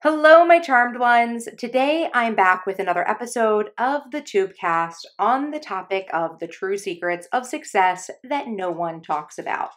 Hello, my charmed ones. Today I'm back with another episode of the Tubecast on the topic of the true secrets of success that no one talks about.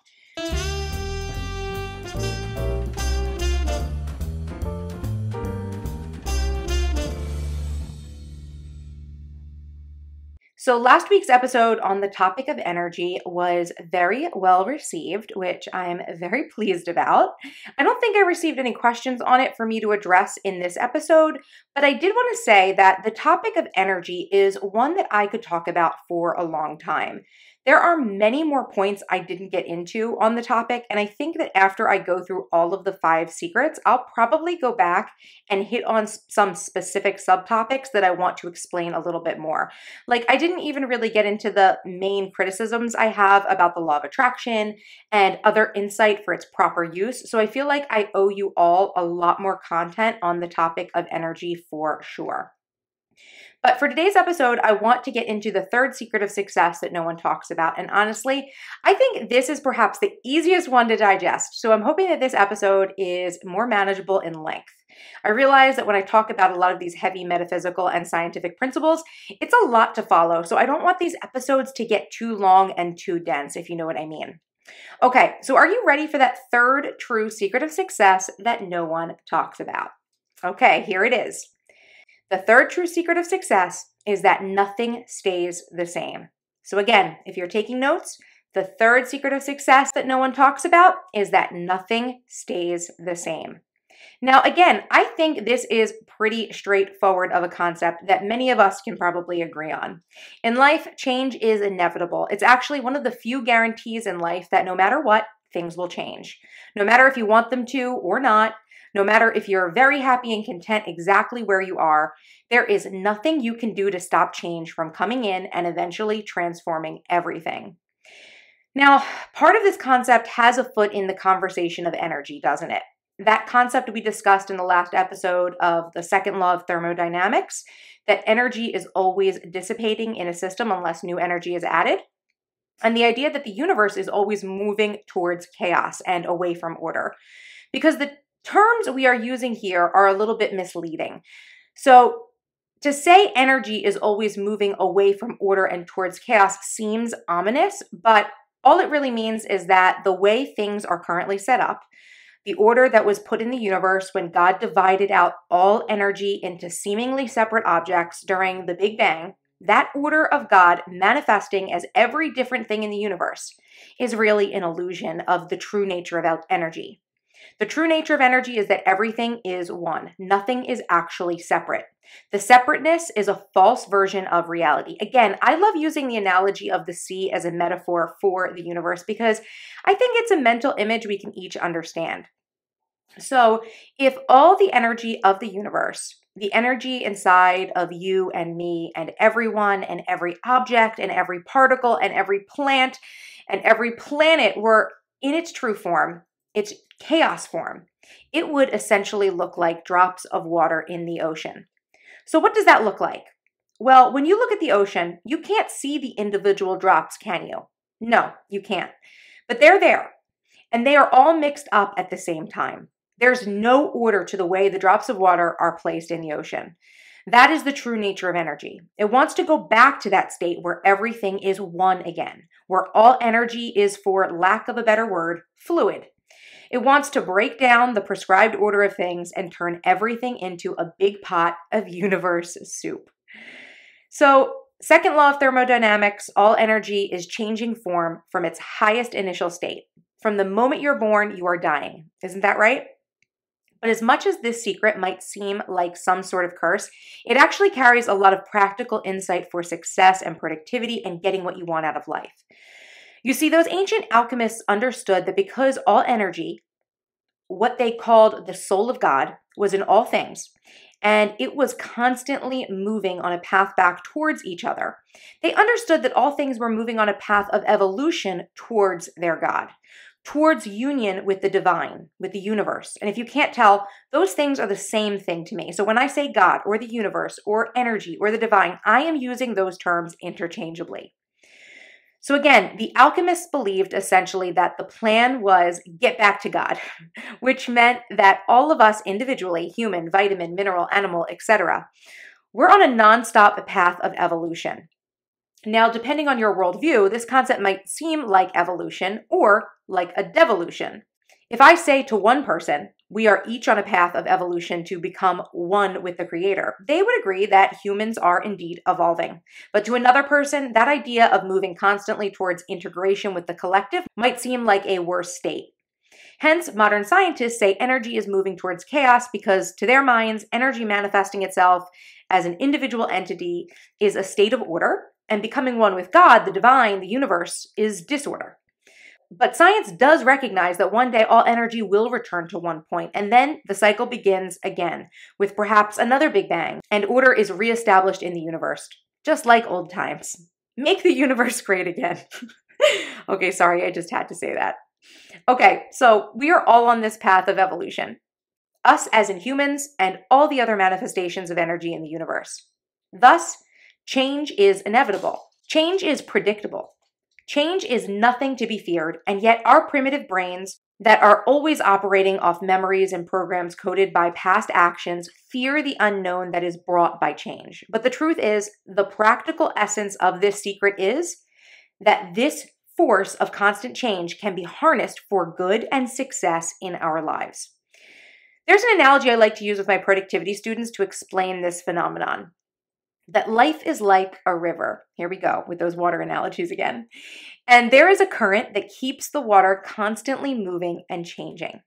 So last week's episode on the topic of energy was very well received, which I'm very pleased about. I don't think I received any questions on it for me to address in this episode, but I did want to say that the topic of energy is one that I could talk about for a long time. There are many more points I didn't get into on the topic, and I think that after I go through all of the 5 secrets, I'll probably go back and hit on some specific subtopics that I want to explain a little bit more. Like, I didn't even really get into the main criticisms I have about the law of attraction and other insight for its proper use, so I feel like I owe you all a lot more content on the topic of energy for sure. But for today's episode, I want to get into the 3rd secret of success that no one talks about. And honestly, I think this is perhaps the easiest one to digest. So I'm hoping that this episode is more manageable in length. I realize that when I talk about a lot of these heavy metaphysical and scientific principles, it's a lot to follow. So I don't want these episodes to get too long and too dense, if you know what I mean. Okay, so are you ready for that 3rd true secret of success that no one talks about? Okay, here it is. The 3rd true secret of success is that nothing stays the same. So again, if you're taking notes, the 3rd secret of success that no one talks about is that nothing stays the same. Now, again, I think this is pretty straightforward of a concept that many of us can probably agree on. In life, change is inevitable. It's actually one of the few guarantees in life that no matter what, things will change. No matter if you want them to or not, no matter if you're very happy and content exactly where you are, there is nothing you can do to stop change from coming in and eventually transforming everything. Now, part of this concept has a foot in the conversation of energy, doesn't it? That concept we discussed in the last episode of the 2nd law of thermodynamics, that energy is always dissipating in a system unless new energy is added. And the idea that the universe is always moving towards chaos and away from order. Because the terms we are using here are a little bit misleading. So to say energy is always moving away from order and towards chaos seems ominous, but all it really means is that the way things are currently set up, the order that was put in the universe when God divided out all energy into seemingly separate objects during the Big Bang, that order of God manifesting as every different thing in the universe is really an illusion of the true nature of energy. The true nature of energy is that everything is one. Nothing is actually separate. The separateness is a false version of reality. Again, I love using the analogy of the sea as a metaphor for the universe because I think it's a mental image we can each understand. So if all the energy of the universe, the energy inside of you and me and everyone and every object and every particle and every plant and every planet were in its true form, its chaos form, it would essentially look like drops of water in the ocean. So what does that look like? Well, when you look at the ocean, you can't see the individual drops, can you? No, you can't. But they're there, and they are all mixed up at the same time. There's no order to the way the drops of water are placed in the ocean. That is the true nature of energy. It wants to go back to that state where everything is one again, where all energy is, for lack of a better word, fluid. It wants to break down the prescribed order of things and turn everything into a big pot of universe soup. So, 2nd law of thermodynamics, all energy is changing form from its highest initial state. From the moment you're born, you are dying. Isn't that right? But as much as this secret might seem like some sort of curse, it actually carries a lot of practical insight for success and productivity and getting what you want out of life. You see, those ancient alchemists understood that because all energy, what they called the soul of God, was in all things, and it was constantly moving on a path back towards each other, they understood that all things were moving on a path of evolution towards their God, towards union with the divine, with the universe. And if you can't tell, those things are the same thing to me. So when I say God or the universe or energy or the divine, I am using those terms interchangeably. So again, the alchemists believed essentially that the plan was get back to God, which meant that all of us individually, human, vitamin, mineral, animal, etc., we're on a nonstop path of evolution. Now, depending on your worldview, this concept might seem like evolution or like a devolution. If I say to one person, we are each on a path of evolution to become one with the Creator, they would agree that humans are indeed evolving. But to another person, that idea of moving constantly towards integration with the collective might seem like a worse state. Hence, modern scientists say energy is moving towards chaos because, to their minds, energy manifesting itself as an individual entity is a state of order, and becoming one with God, the divine, the universe, is disorder. But science does recognize that one day all energy will return to one point, and then the cycle begins again, with perhaps another Big Bang, and order is reestablished in the universe, just like old times. Make the universe great again. Okay, sorry, I just had to say that. Okay, so we are all on this path of evolution. Us as in humans, and all the other manifestations of energy in the universe. Thus, change is inevitable. Change is predictable. Change is nothing to be feared, and yet our primitive brains that are always operating off memories and programs coded by past actions fear the unknown that is brought by change. But the truth is, the practical essence of this secret is that this force of constant change can be harnessed for good and success in our lives. There's an analogy I like to use with my productivity students to explain this phenomenon. That life is like a river. Here we go with those water analogies again. And there is a current that keeps the water constantly moving and changing.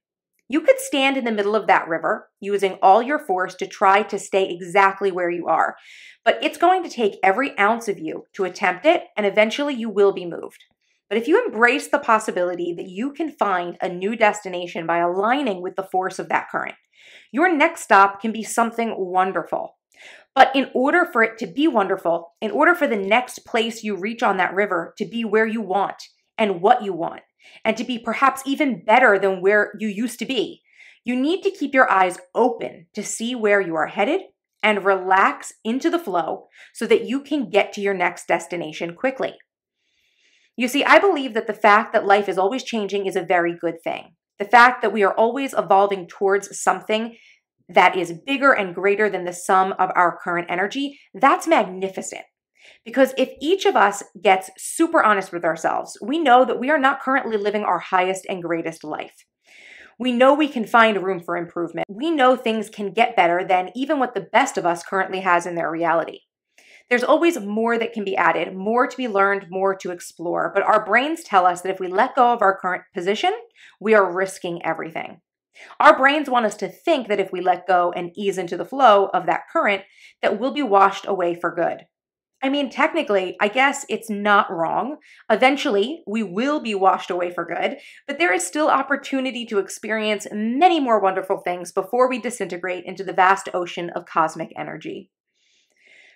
You could stand in the middle of that river using all your force to try to stay exactly where you are, but it's going to take every ounce of you to attempt it, and eventually you will be moved. But if you embrace the possibility that you can find a new destination by aligning with the force of that current, your next stop can be something wonderful. But in order for it to be wonderful, in order for the next place you reach on that river to be where you want and what you want, and to be perhaps even better than where you used to be, you need to keep your eyes open to see where you are headed and relax into the flow so that you can get to your next destination quickly. You see, I believe that the fact that life is always changing is a very good thing. The fact that we are always evolving towards something that is bigger and greater than the sum of our current energy, that's magnificent. Because if each of us gets super honest with ourselves, we know that we are not currently living our highest and greatest life. We know we can find room for improvement. We know things can get better than even what the best of us currently has in their reality. There's always more that can be added, more to be learned, more to explore. But our brains tell us that if we let go of our current position, we are risking everything. Our brains want us to think that if we let go and ease into the flow of that current, that we'll be washed away for good. I mean, technically, I guess it's not wrong. Eventually, we will be washed away for good, but there is still opportunity to experience many more wonderful things before we disintegrate into the vast ocean of cosmic energy.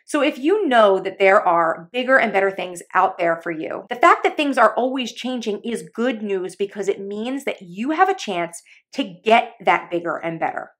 So if you know that there are bigger and better things out there for you, the fact that things are always changing is good news because it means that you have a chance to get that bigger and better.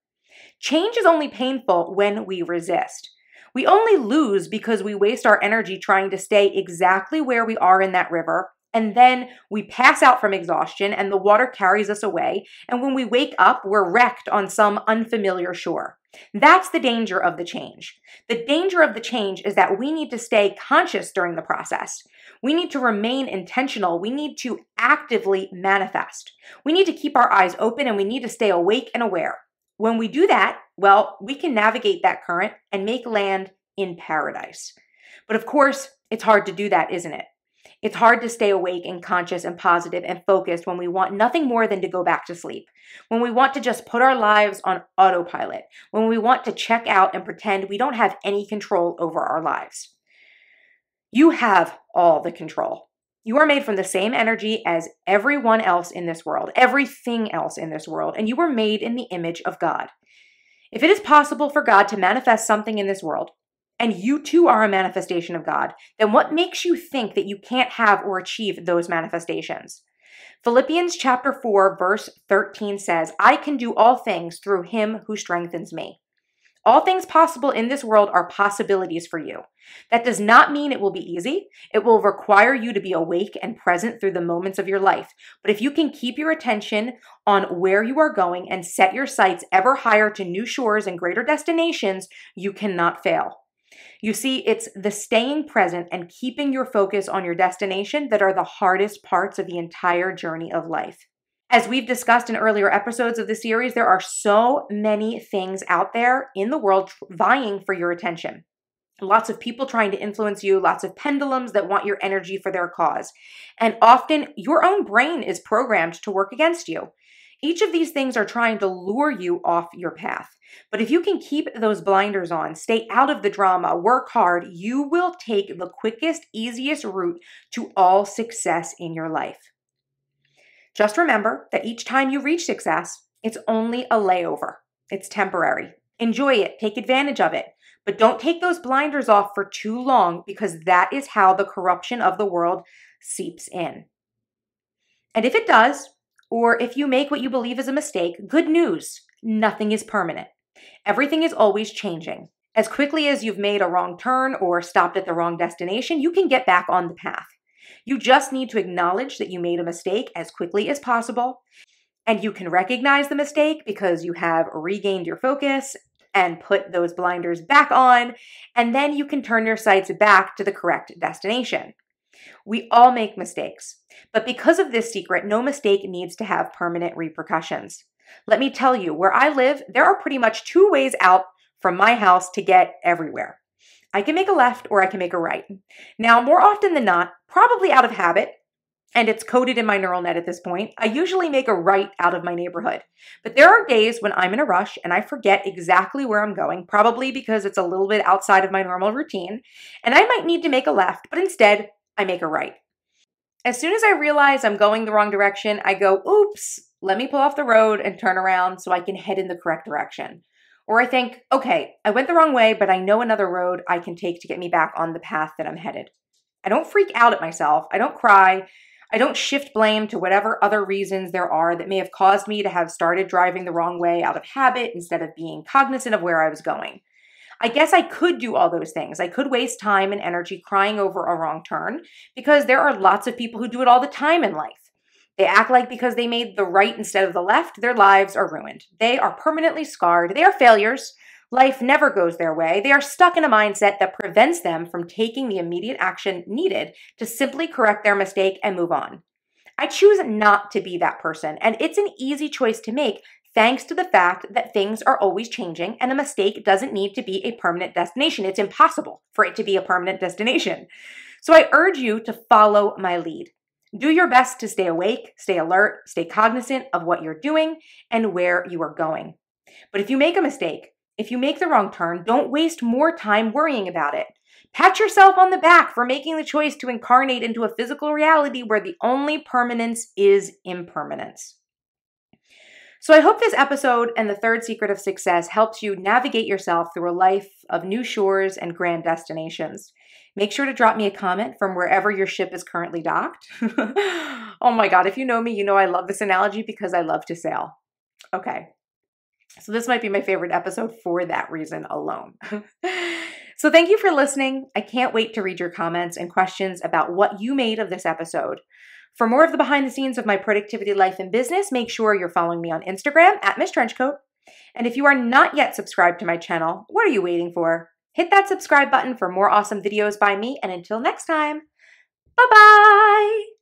Change is only painful when we resist. We only lose because we waste our energy trying to stay exactly where we are in that river, and then we pass out from exhaustion and the water carries us away, and when we wake up, we're wrecked on some unfamiliar shore. That's the danger of the change. The danger of the change is that we need to stay conscious during the process. We need to remain intentional. We need to actively manifest. We need to keep our eyes open and we need to stay awake and aware. When we do that, well, we can navigate that current and make land in paradise. But of course, it's hard to do that, isn't it? It's hard to stay awake and conscious and positive and focused when we want nothing more than to go back to sleep, when we want to just put our lives on autopilot, when we want to check out and pretend we don't have any control over our lives. You have all the control. You are made from the same energy as everyone else in this world, everything else in this world, and you were made in the image of God. If it is possible for God to manifest something in this world, and you too are a manifestation of God, then what makes you think that you can't have or achieve those manifestations? Philippians chapter 4, verse 13 says, I can do all things through him who strengthens me. All things possible in this world are possibilities for you. That does not mean it will be easy. It will require you to be awake and present through the moments of your life. But if you can keep your attention on where you are going and set your sights ever higher to new shores and greater destinations, you cannot fail. You see, it's the staying present and keeping your focus on your destination that are the hardest parts of the entire journey of life. As we've discussed in earlier episodes of the series, there are so many things out there in the world vying for your attention. Lots of people trying to influence you, lots of pendulums that want your energy for their cause. And often your own brain is programmed to work against you. Each of these things are trying to lure you off your path. But if you can keep those blinders on, stay out of the drama, work hard, you will take the quickest, easiest route to all success in your life. Just remember that each time you reach success, it's only a layover. It's temporary. Enjoy it. Take advantage of it. But don't take those blinders off for too long, because that is how the corruption of the world seeps in. And if it does, or if you make what you believe is a mistake, good news. Nothing is permanent. Everything is always changing. As quickly as you've made a wrong turn or stopped at the wrong destination, you can get back on the path. You just need to acknowledge that you made a mistake as quickly as possible, and you can recognize the mistake because you have regained your focus and put those blinders back on, and then you can turn your sights back to the correct destination. We all make mistakes, but because of this secret, no mistake needs to have permanent repercussions. Let me tell you, where I live, there are pretty much two ways out from my house to get everywhere. I can make a left or I can make a right. Now, more often than not, probably out of habit, and it's coded in my neural net at this point, I usually make a right out of my neighborhood. But there are days when I'm in a rush and I forget exactly where I'm going, probably because it's a little bit outside of my normal routine, and I might need to make a left, but instead, I make a right. As soon as I realize I'm going the wrong direction, I go, oops, let me pull off the road and turn around so I can head in the correct direction. Or I think, okay, I went the wrong way, but I know another road I can take to get me back on the path that I'm headed. I don't freak out at myself. I don't cry. I don't shift blame to whatever other reasons there are that may have caused me to have started driving the wrong way out of habit instead of being cognizant of where I was going. I guess I could do all those things. I could waste time and energy crying over a wrong turn because there are lots of people who do it all the time in life. They act like because they made the right instead of the left, their lives are ruined. They are permanently scarred. They are failures. Life never goes their way. They are stuck in a mindset that prevents them from taking the immediate action needed to simply correct their mistake and move on. I choose not to be that person, and it's an easy choice to make thanks to the fact that things are always changing and a mistake doesn't need to be a permanent destination. It's impossible for it to be a permanent destination. So I urge you to follow my lead. Do your best to stay awake, stay alert, stay cognizant of what you're doing and where you are going. But if you make a mistake, if you make the wrong turn, don't waste more time worrying about it. Pat yourself on the back for making the choice to incarnate into a physical reality where the only permanence is impermanence. So I hope this episode and the third secret of success helps you navigate yourself through a life of new shores and grand destinations. Make sure to drop me a comment from wherever your ship is currently docked. Oh my God, if you know me, you know I love this analogy because I love to sail. Okay, so this might be my favorite episode for that reason alone. So thank you for listening. I can't wait to read your comments and questions about what you made of this episode. For more of the behind the scenes of my productivity life and business, make sure you're following me on Instagram at MissTrenchcoat. And if you are not yet subscribed to my channel, what are you waiting for? Hit that subscribe button for more awesome videos by me. And until next time, bye-bye.